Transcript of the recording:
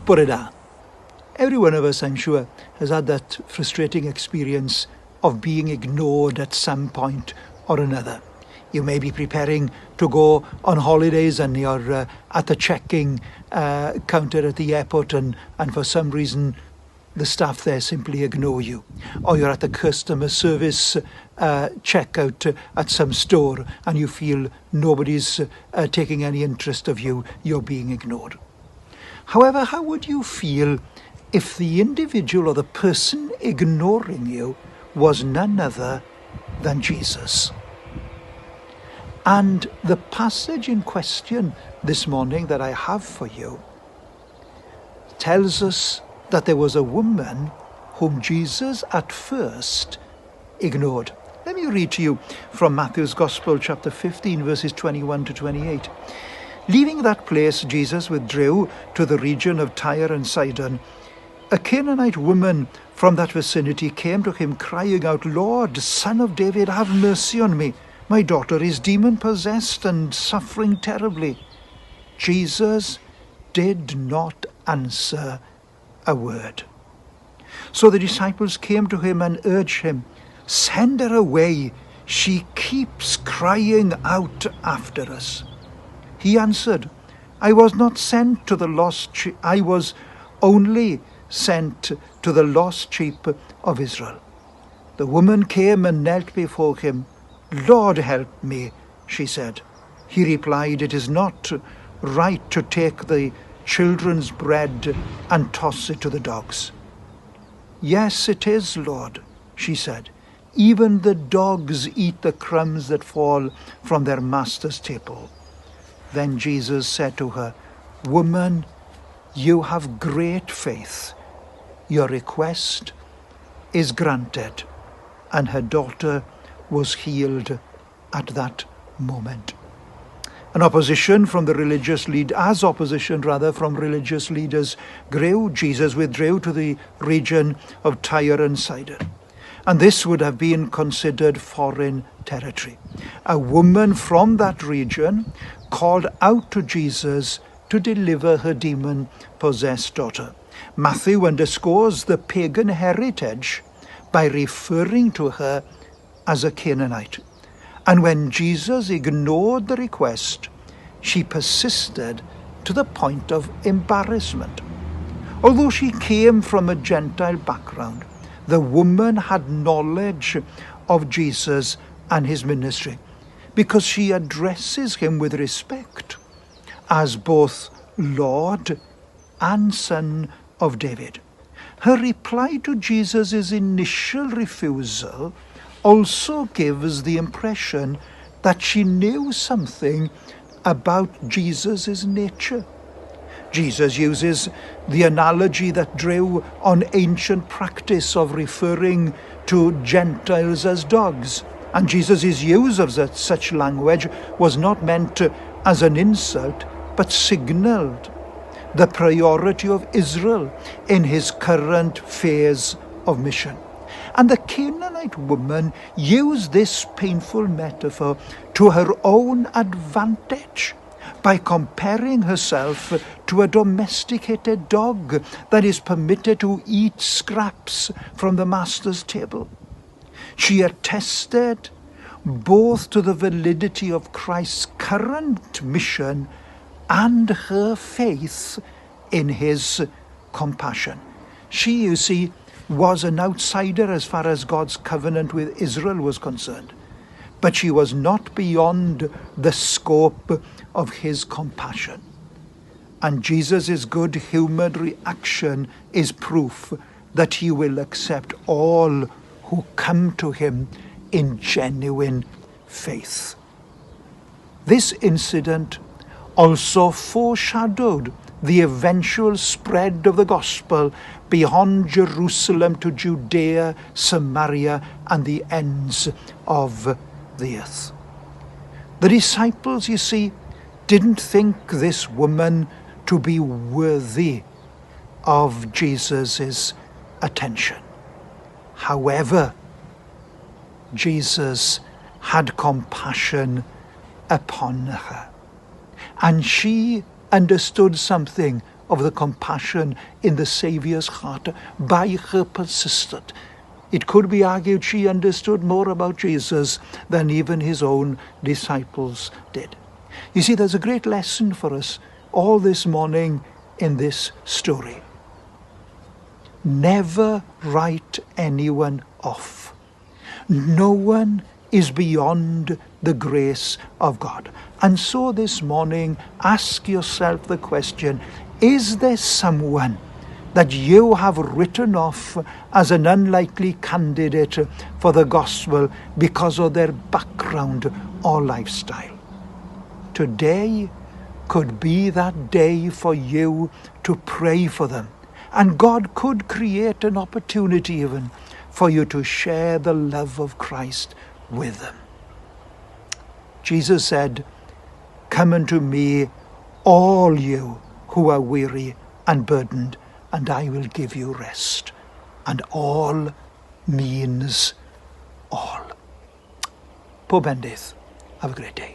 Put it down. Every one of us, I'm sure, has had that frustrating experience of being ignored at some point or another. You may be preparing to go on holidays and you're at the checking counter at the airport and for some reason the staff there simply ignore you. Or you're at the customer service checkout at some store and you feel nobody's taking any interest of you, you're being ignored. However, how would you feel if the individual or the person ignoring you was none other than Jesus? And the passage in question this morning that I have for you tells us that there was a woman whom Jesus at first ignored. Let me read to you from Matthew's Gospel, chapter 15, verses 21 to 28. Leaving that place, Jesus withdrew to the region of Tyre and Sidon. A Canaanite woman from that vicinity came to him crying out, "Lord, Son of David, have mercy on me. My daughter is demon-possessed and suffering terribly." Jesus did not answer a word. So the disciples came to him and urged him, "Send her away. She keeps crying out after us." He answered, I was only sent to the lost sheep of Israel." The woman came and knelt before him. "Lord, help me," she said. He replied, "It is not right to take the children's bread and toss it to the dogs." "Yes, it is, Lord," she said. "Even the dogs eat the crumbs that fall from their master's table." Then Jesus said to her, "Woman, you have great faith. Your request is granted." And her daughter was healed at that moment. Opposition from religious leaders grew. Jesus withdrew to the region of Tyre and Sidon. And this would have been considered foreign territory. A woman from that region called out to Jesus to deliver her demon-possessed daughter. Matthew underscores the pagan heritage by referring to her as a Canaanite. And when Jesus ignored the request, she persisted to the point of embarrassment. Although she came from a Gentile background, the woman had knowledge of Jesus and his ministry because she addresses him with respect as both Lord and Son of David. Her reply to Jesus' initial refusal also gives the impression that she knew something about Jesus' nature. Jesus uses the analogy that drew on ancient practice of referring to Gentiles as dogs. And Jesus' use of such language was not meant as an insult, but signaled the priority of Israel in his current phase of mission. And the Canaanite woman used this painful metaphor to her own advantage by comparing herself to a domesticated dog that is permitted to eat scraps from the master's table. She attested both to the validity of Christ's current mission and her faith in his compassion. She, you see, was an outsider as far as God's covenant with Israel was concerned, but she was not beyond the scope of his compassion. And Jesus' good-humored reaction is proof that he will accept all who come to him in genuine faith. This incident also foreshadowed the eventual spread of the gospel beyond Jerusalem to Judea, Samaria, and the ends of the earth. The disciples, you see, didn't think this woman to be worthy of Jesus' attention. However, Jesus had compassion upon her, and she understood something of the compassion in the Saviour's heart by her persistence. It could be argued she understood more about Jesus than even his own disciples did. You see, there's a great lesson for us all this morning in this story. Never write anyone off. No one is beyond the grace of God. And so this morning, ask yourself the question, is there someone that you have written off as an unlikely candidate for the gospel because of their background or lifestyle? Today could be that day for you to pray for them. And God could create an opportunity even for you to share the love of Christ with them. Jesus said, "Come unto me, all you who are weary and burdened, and I will give you rest." And all means all. Pob endith. Have a great day.